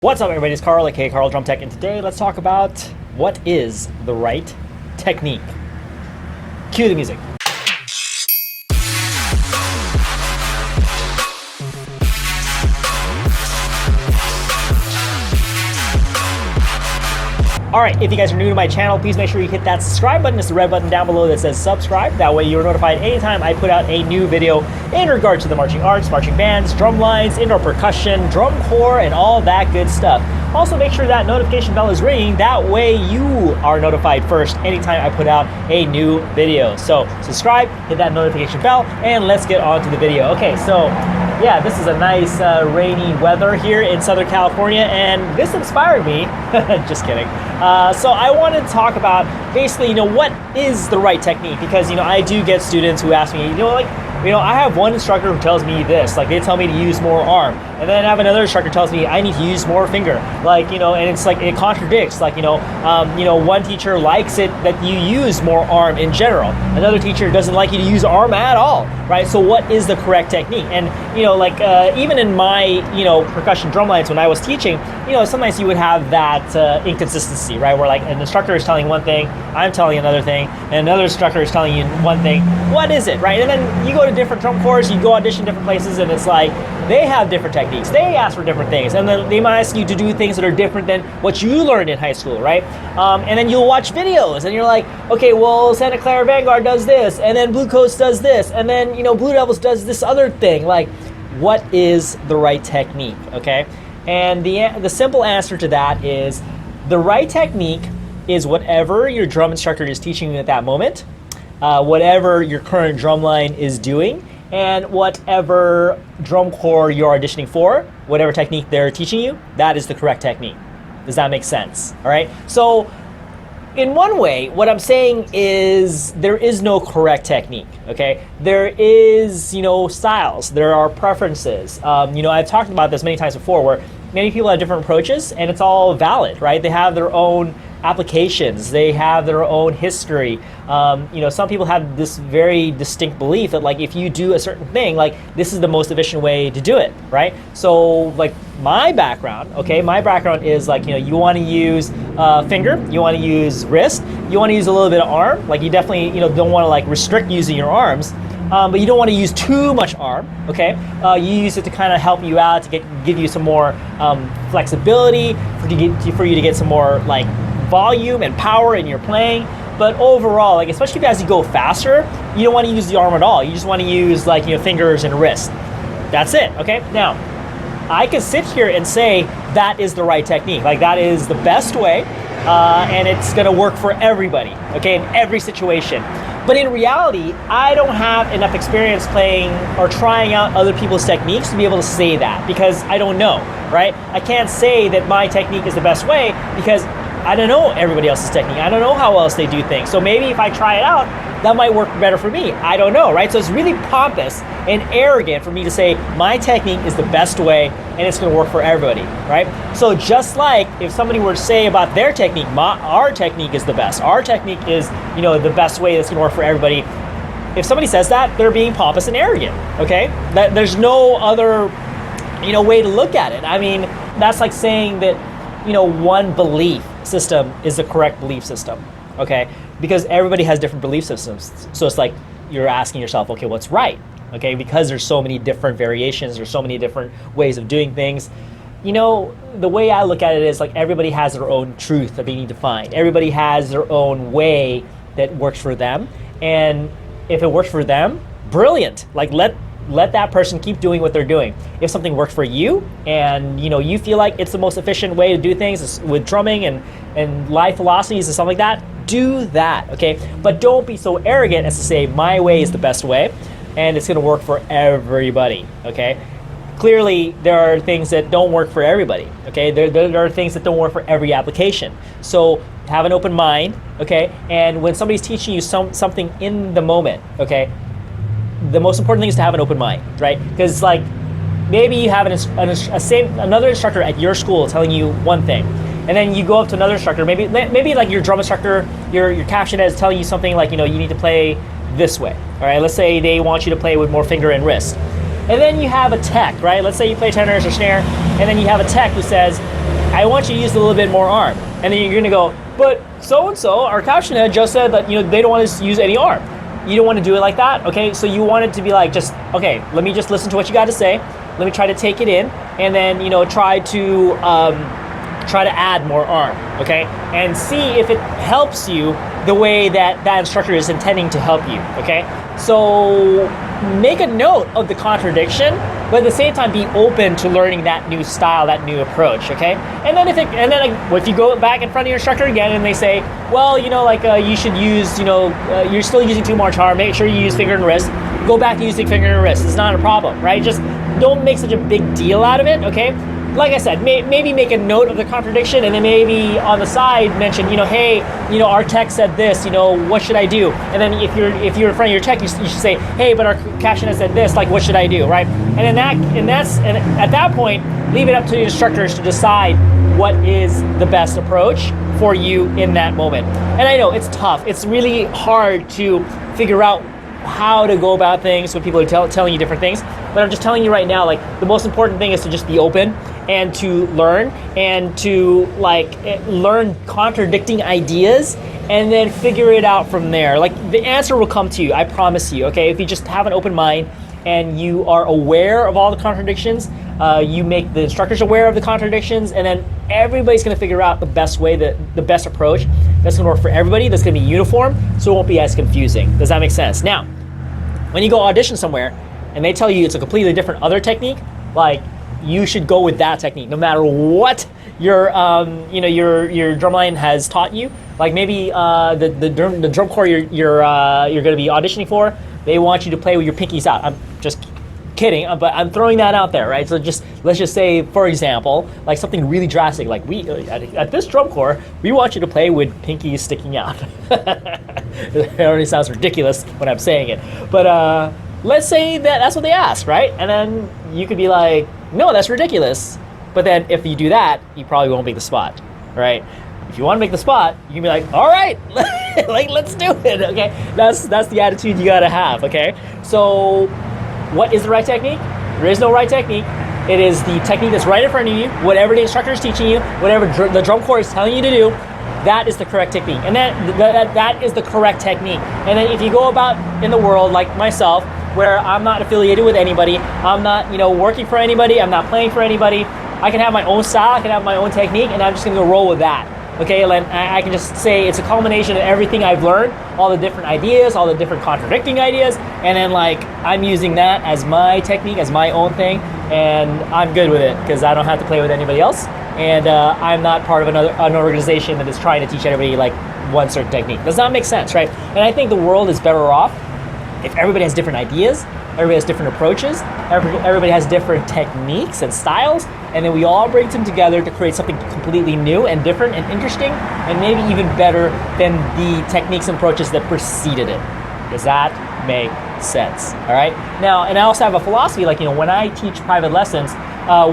What's up, everybody? It's Carl, aka Carl Drum Tech, and today let's talk about what is the right technique. Cue the music. Alright, if you guys are new to my channel, please make sure you hit that subscribe button. It's the red button down below that says subscribe. That way you're notified anytime I put out a new video in regard to the marching arts, marching bands, drum lines, indoor percussion, drum corps, and all that good stuff. Also, make sure that notification bell is ringing. That way you are notified first anytime I put out a new video. So subscribe, hit that notification bell, and let's get on to the video. Okay, so yeah, this is a nice rainy weather here in Southern California, and this inspired me. Just kidding. So I wanted to talk about basically, what is the right technique? Because, I do get students who ask me, I have one instructor who tells me this, they tell me to use more arm. And then I have another instructor who tells me I need to use more finger. And it's it contradicts. One teacher likes it that you use more arm in general. Another teacher doesn't like you to use arm at all, right? So what is the correct technique? And, even in my, percussion drum lines when I was teaching, sometimes you would have that inconsistency, right? Where an instructor is telling one thing, I'm telling another thing, and another instructor is telling you one thing. What is it, right? And then you go to different drum corps, you go audition different places, and it's they have different techniques. They ask for different things, and then they might ask you to do things that are different than what you learned in high school, right? And then you'll watch videos, and you're like, okay, well, Santa Clara Vanguard does this, and then Blue Coats does this, and then, Blue Devils does this other thing. What is the right technique, okay? And the simple answer to that is the right technique is whatever your drum instructor is teaching you at that moment, whatever your current drum line is doing, and whatever drum corps you're auditioning for, whatever technique they're teaching you, that is the correct technique. Does that make sense? All right. So in one way, what I'm saying is there is no correct technique, okay? There is, styles, there are preferences. I've talked about this many times before where many people have different approaches and it's all valid, right? They have their own applications, they have their own history. Some people have this very distinct belief that if you do a certain thing, this is the most efficient way to do it, right? So my background, okay, my background is you want to use finger, you want to use wrist, you want to use a little bit of arm. You definitely don't want to restrict using your arms. But you don't want to use too much arm, okay? You use it to kind of help you out, to give you some more flexibility, for you to get some more volume and power in your playing. But overall, especially as you go faster, you don't want to use the arm at all. You just want to use fingers and wrist. That's it, okay? Now, I can sit here and say that is the right technique. That is the best way, and it's gonna work for everybody, okay, in every situation. But in reality, I don't have enough experience playing or trying out other people's techniques to be able to say that, because I don't know, right? I can't say that my technique is the best way because I don't know everybody else's technique. I don't know how else they do things. So maybe if I try it out, that might work better for me. I don't know, right? So it's really pompous and arrogant for me to say my technique is the best way and it's gonna work for everybody, right? So just like if somebody were to say about their technique, our technique is the best. Our technique is, the best way that's gonna work for everybody. If somebody says that, they're being pompous and arrogant, okay? There's no other, way to look at it. I mean, that's like saying that, one belief system is the correct belief system, okay? Because everybody has different belief systems. So it's you're asking yourself, okay, what's right? Okay, because there's so many different variations, there's so many different ways of doing things. The way I look at it is everybody has their own truth that they need to find. Everybody has their own way that works for them. And if it works for them, brilliant. Let that person keep doing what they're doing. If something works for you and you feel like it's the most efficient way to do things with drumming and life philosophies and stuff like that, do that, okay? But don't be so arrogant as to say my way is the best way and it's gonna work for everybody, okay? Clearly, there are things that don't work for everybody, okay? There are things that don't work for every application. So have an open mind, okay? And when somebody's teaching you something in the moment, okay, the most important thing is to have an open mind, right? Because maybe you have another instructor at your school telling you one thing, and then you go up to another instructor, maybe your drum instructor, your caption is telling you something you need to play this way, all right? Let's say they want you to play with more finger and wrist. And then you have a tech, right? Let's say you play tenors or snare, and then you have a tech who says, I want you to use a little bit more arm. And then you're gonna go, but so-and-so, our caption head just said that, they don't want to use any arm. You don't want to do it like that, okay? So you want it to be like, just, okay, let me just listen to what you got to say. Let me try to take it in, and then, try to add more arm, okay? And see if it helps you the way that that instructor is intending to help you, okay? So make a note of the contradiction, but at the same time be open to learning that new style, that new approach, okay? And then if you go back in front of your instructor again and they say, well, you should use, you're still using too much arm, make sure you use finger and wrist, go back to using finger and wrist. It's not a problem, right? Just don't make such a big deal out of it, okay? Like I said, maybe make a note of the contradiction, and then maybe on the side mention, hey, our tech said this, what should I do? And then if you're in front of your tech, you should say, hey, but our caption has said this, like, what should I do, right? And at that point, leave it up to the instructors to decide what is the best approach for you in that moment. And I know it's tough. It's really hard to figure out how to go about things when people are telling you different things. But I'm just telling you right now, like, the most important thing is to just be open and to learn and to learn contradicting ideas and then figure it out from there. Like, the answer will come to you, I promise you, okay? If you just have an open mind and you are aware of all the contradictions, you make the instructors aware of the contradictions, and then everybody's gonna figure out the best way, the best approach that's gonna work for everybody, that's gonna be uniform, so it won't be as confusing. Does that make sense? Now, when you go audition somewhere and they tell you it's a completely different other technique, like, you should go with that technique no matter what your drumline has taught you. Like, maybe the drum corps you're going to be auditioning for, they want you to play with your pinkies out. I'm just kidding, but I'm throwing that out there, right? So let's just say, for example, like something really drastic, like we at this drum corps, we want you to play with pinkies sticking out. It already sounds ridiculous when I'm saying it, but let's say that's what they ask, right? And then you could be like, no, that's ridiculous. But then if you do that, you probably won't make the spot, right? If you want to make the spot, you can be like, all right, let's do it, okay? That's the attitude you gotta have, okay? So what is the right technique? There is no right technique. It is the technique that's right in front of you, whatever the instructor is teaching you, whatever the drum corps is telling you to do, that is the correct technique. And that is the correct technique. And then if you go about in the world like myself, where I'm not affiliated with anybody, I'm not working for anybody, I'm not playing for anybody, I can have my own style, I can have my own technique, and I'm just gonna go roll with that. Okay, and I can just say it's a culmination of everything I've learned, all the different ideas, all the different contradicting ideas, and then I'm using that as my technique, as my own thing, and I'm good with it because I don't have to play with anybody else, and I'm not part of an organization that is trying to teach everybody one certain technique. Does that make sense, right? And I think the world is better off if everybody has different ideas, everybody has different approaches, everybody has different techniques and styles, and then we all bring them together to create something completely new and different and interesting, and maybe even better than the techniques and approaches that preceded it. Does that make sense? All right. Now, and I also have a philosophy, when I teach private lessons,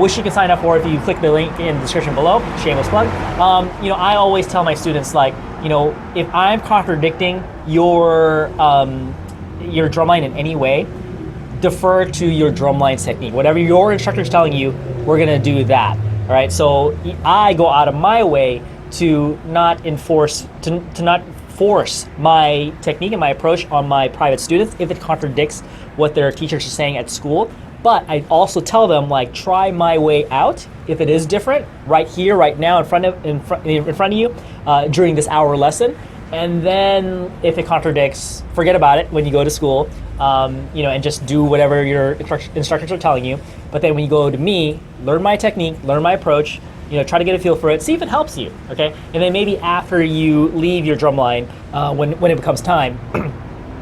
which you can sign up for if you click the link in the description below, shameless plug. I always tell my students, if I'm contradicting your drumline in any way, defer to your drumline technique. Whatever your instructor is telling you, we're gonna do that. All right. So I go out of my way to not force my technique and my approach on my private students if it contradicts what their teachers are saying at school. But I also tell them, try my way out if it is different, right here, right now, in front of you during this hour lesson. And then if it contradicts, forget about it when you go to school, and just do whatever your instructors are telling you. But then when you go to me, learn my technique, learn my approach, try to get a feel for it, see if it helps you, okay? And then maybe after you leave your drumline, when it becomes time,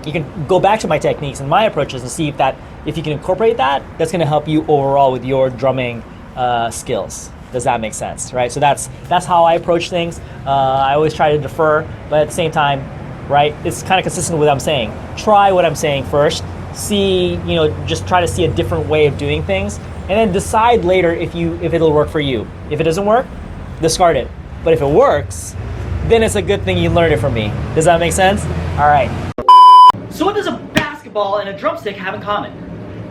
you can go back to my techniques and my approaches and see if you can incorporate that, that's gonna help you overall with your drumming skills. Does that make sense, right? So that's how I approach things. I always try to defer, but at the same time, right, it's kind of consistent with what I'm saying. Try what I'm saying first, see, just try to see a different way of doing things, and then decide later if it'll work for you. If it doesn't work, discard it. But if it works, then it's a good thing you learned it from me. Does that make sense? All right. So what does a basketball and a drumstick have in common?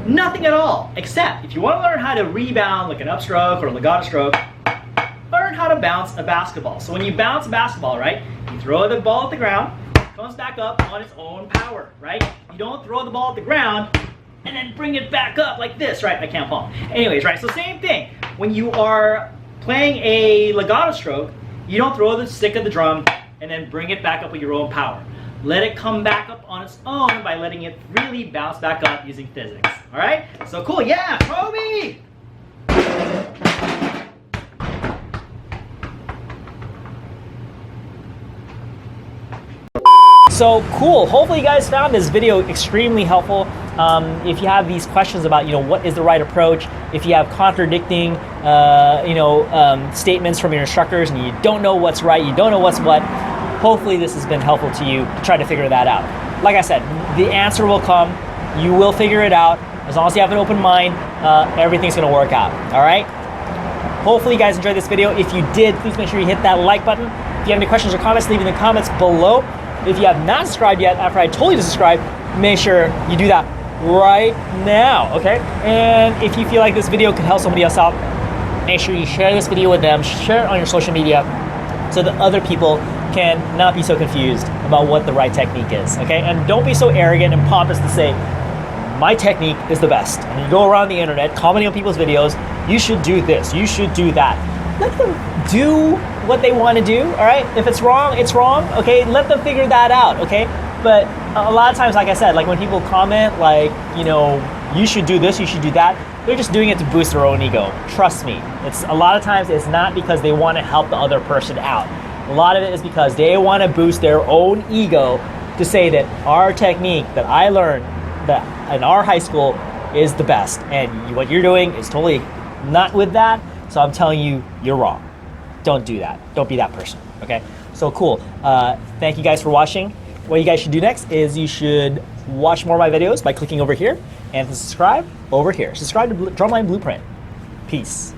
Nothing at all, except if you want to learn how to rebound like an upstroke or a legato stroke, learn how to bounce a basketball. So when you bounce a basketball, right, you throw the ball at the ground, it comes back up on its own power, right? You don't throw the ball at the ground and then bring it back up like this, right? I can't palm. Anyways, right, so same thing. When you are playing a legato stroke, you don't throw the stick of the drum and then bring it back up with your own power. Let it come back up on its own by letting it really bounce back up using physics. All right? So cool, yeah, Toby! So cool, hopefully you guys found this video extremely helpful. If you have these questions about, what is the right approach, if you have contradicting, statements from your instructors and you don't know what's right, you don't know what's what, hopefully this has been helpful to you to try to figure that out. Like I said, the answer will come, you will figure it out. As long as you have an open mind, everything's gonna work out, all right? Hopefully you guys enjoyed this video. If you did, please make sure you hit that like button. If you have any questions or comments, leave in the comments below. If you have not subscribed yet, after I told you to subscribe, make sure you do that right now, okay? And if you feel like this video could help somebody else out, make sure you share this video with them, share it on your social media so that other people can not be so confused about what the right technique is, okay? And don't be so arrogant and pompous to say, my technique is the best. And you go around the internet commenting on people's videos, you should do this, you should do that. Let them do what they want to do, all right? If it's wrong, okay? Let them figure that out, okay? But a lot of times, like I said, like when people comment like, you should do this, you should do that, they're just doing it to boost their own ego. Trust me. A lot of times it's not because they want to help the other person out. A lot of it is because they want to boost their own ego to say that our technique that I learned that in our high school is the best. And what you're doing is totally not with that. So I'm telling you, you're wrong. Don't do that. Don't be that person, okay? So cool. Thank you guys for watching. What you guys should do next is you should watch more of my videos by clicking over here and subscribe over here. Subscribe to Drumline Blueprint. Peace.